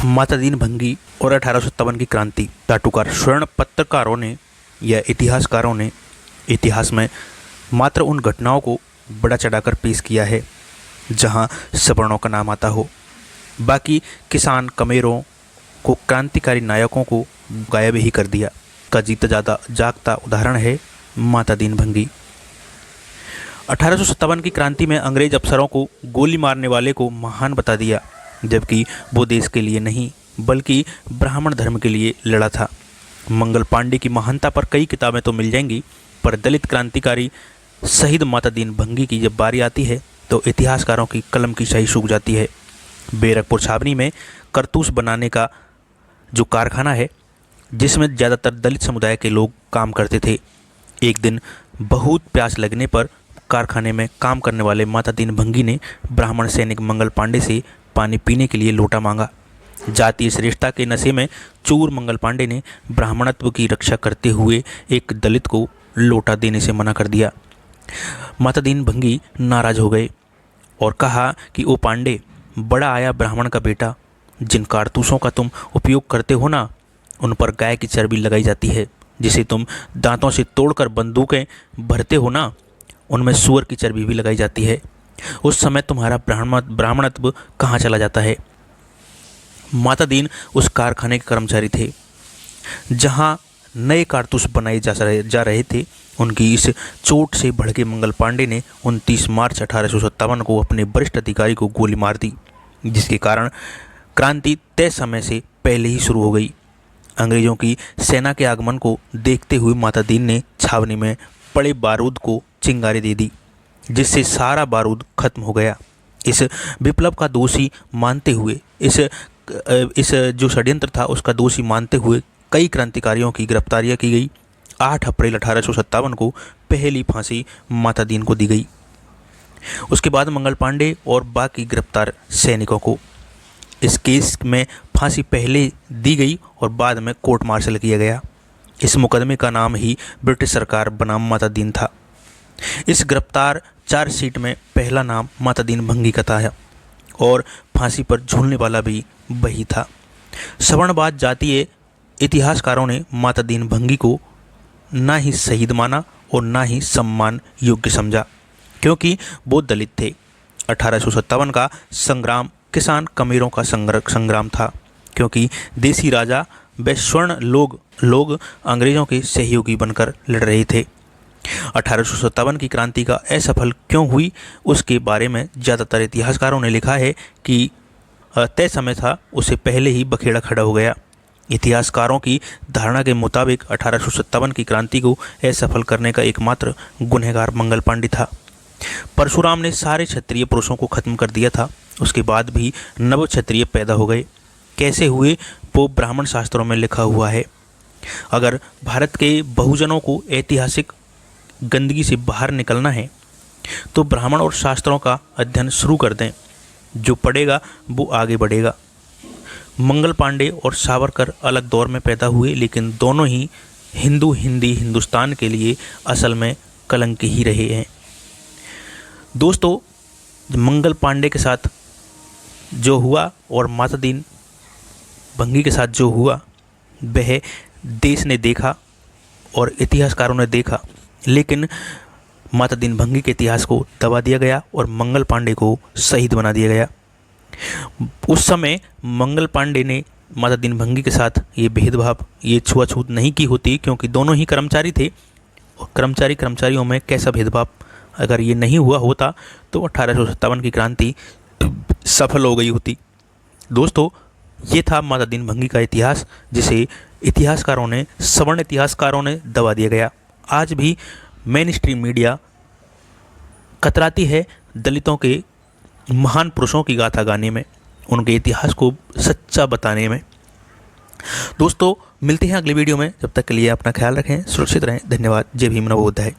माता दीन भंगी और 1857 की क्रांति। चाटुकार स्वर्ण पत्रकारों ने या इतिहासकारों ने इतिहास में मात्र उन घटनाओं को बड़ा चढ़ाकर पेश किया है जहां सवर्णों का नाम आता हो। बाकी किसान कमेरों को क्रांतिकारी नायकों को गायब ही कर दिया। का जीता ज़्यादा जागता उदाहरण है माता दीन भंगी। 1857 की क्रांति में अंग्रेज अफसरों को गोली मारने वाले को महान बता दिया, जबकि वो देश के लिए नहीं बल्कि ब्राह्मण धर्म के लिए लड़ा था। मंगल पांडे की महानता पर कई किताबें तो मिल जाएंगी, पर दलित क्रांतिकारी शहीद माता दीन भंगी की जब बारी आती है तो इतिहासकारों की कलम की शाही सूख जाती है। बैरकपुर छावनी में करतूस बनाने का जो कारखाना है, जिसमें ज़्यादातर दलित समुदाय के लोग काम करते थे, एक दिन बहुत प्यास लगने पर कारखाने में काम करने वाले माता दीन भंगी ने ब्राह्मण सैनिक मंगल पांडे से पानी पीने के लिए लोटा मांगा। जातीय श्रेष्ठता के नशे में चूर मंगल पांडे ने ब्राह्मणत्व की रक्षा करते हुए एक दलित को लोटा देने से मना कर दिया। माता दीन भंगी नाराज हो गए और कहा कि ओ पांडे, बड़ा आया ब्राह्मण का बेटा, जिन कारतूसों का तुम उपयोग करते हो ना, उन पर गाय की चर्बी लगाई जाती है। जिसे तुम दांतों से तोड़कर बंदूकें भरते हो ना, उनमें सूअर की चर्बी भी लगाई जाती है। उस समय तुम्हारा ब्राह्मणत्व कहाँ चला जाता है। माता दीन उस कारखाने के कर्मचारी थे जहाँ नए कारतूस बनाए जा रहे थे। उनकी इस चोट से भड़के मंगल पांडे ने 29 मार्च 1857 को अपने वरिष्ठ अधिकारी को गोली मार दी, जिसके कारण क्रांति तय समय से पहले ही शुरू हो गई। अंग्रेजों की सेना के आगमन को देखते हुए माता दीन ने छावनी में पड़े बारूद को चिंगारी दे दी, जिससे सारा बारूद खत्म हो गया। इस विप्लव का दोषी मानते हुए इस जो षड्यंत्र था उसका दोषी मानते हुए कई क्रांतिकारियों की गिरफ्तारियां की गई। 8 अप्रैल 1857 को पहली फांसी माता दीन को दी गई। उसके बाद मंगल पांडे और बाकी गिरफ्तार सैनिकों को इस केस में फांसी पहले दी गई और बाद में कोर्ट मार्शल किया गया। इस मुकदमे का नाम ही ब्रिटिश सरकार बनाम माता दीन था। इस गिरफ्तार चार्जशीट में पहला नाम माता दीन भंगी का था और फांसी पर झूलने वाला भी वही था। सवर्णवाद जातीय इतिहासकारों ने माता दीन भंगी को ना ही शहीद माना और ना ही सम्मान योग्य समझा, क्योंकि वो दलित थे। 1857 का संग्राम किसान कमेरों का संग्राम था, क्योंकि देसी राजा व स्वर्ण लोग अंग्रेज़ों के सहयोगी बनकर लड़ रहे थे। 1857 की क्रांति का असफल क्यों हुई, उसके बारे में ज़्यादातर इतिहासकारों ने लिखा है कि तय समय था, उससे पहले ही बखेड़ा खड़ा हो गया। इतिहासकारों की धारणा के मुताबिक 1857 की क्रांति को असफल करने का एकमात्र गुनहगार मंगल पांडे था। परशुराम ने सारे क्षत्रिय पुरुषों को खत्म कर दिया था, उसके बाद भी नव क्षत्रिय पैदा हो गए। कैसे हुए वो ब्राह्मण शास्त्रों में लिखा हुआ है। अगर भारत के बहुजनों को ऐतिहासिक गंदगी से बाहर निकलना है तो ब्राह्मण और शास्त्रों का अध्ययन शुरू कर दें। जो पढ़ेगा वो आगे बढ़ेगा। मंगल पांडे और सावरकर अलग दौर में पैदा हुए, लेकिन दोनों ही हिंदुस्तान के लिए असल में कलंक ही रहे हैं। दोस्तों, मंगल पांडे के साथ जो हुआ और माता दीन भंगी के साथ जो हुआ, वह देश ने देखा और इतिहासकारों ने देखा, लेकिन माता दीन भंगी के इतिहास को दबा दिया गया और मंगल पांडे को शहीद बना दिया गया। उस समय मंगल पांडे ने माता दीन भंगी के साथ ये भेदभाव, ये छुआछूत नहीं की होती, क्योंकि दोनों ही कर्मचारी थे और कर्मचारियों में कैसा भेदभाव अगर ये नहीं हुआ होता तो 1857 की क्रांति सफल हो गई होती। दोस्तों, ये था माता दीन भंगी का इतिहास, जिसे सवर्ण इतिहासकारों ने दबा दिया गया। आज भी मेन स्ट्रीम मीडिया कतराती है दलितों के महान पुरुषों की गाथा गाने में, उनके इतिहास को सच्चा बताने में। दोस्तों, मिलते हैं अगले वीडियो में। जब तक के लिए अपना ख्याल रखें, सुरक्षित रहें। धन्यवाद। जय भीम, नमो बुद्धाय।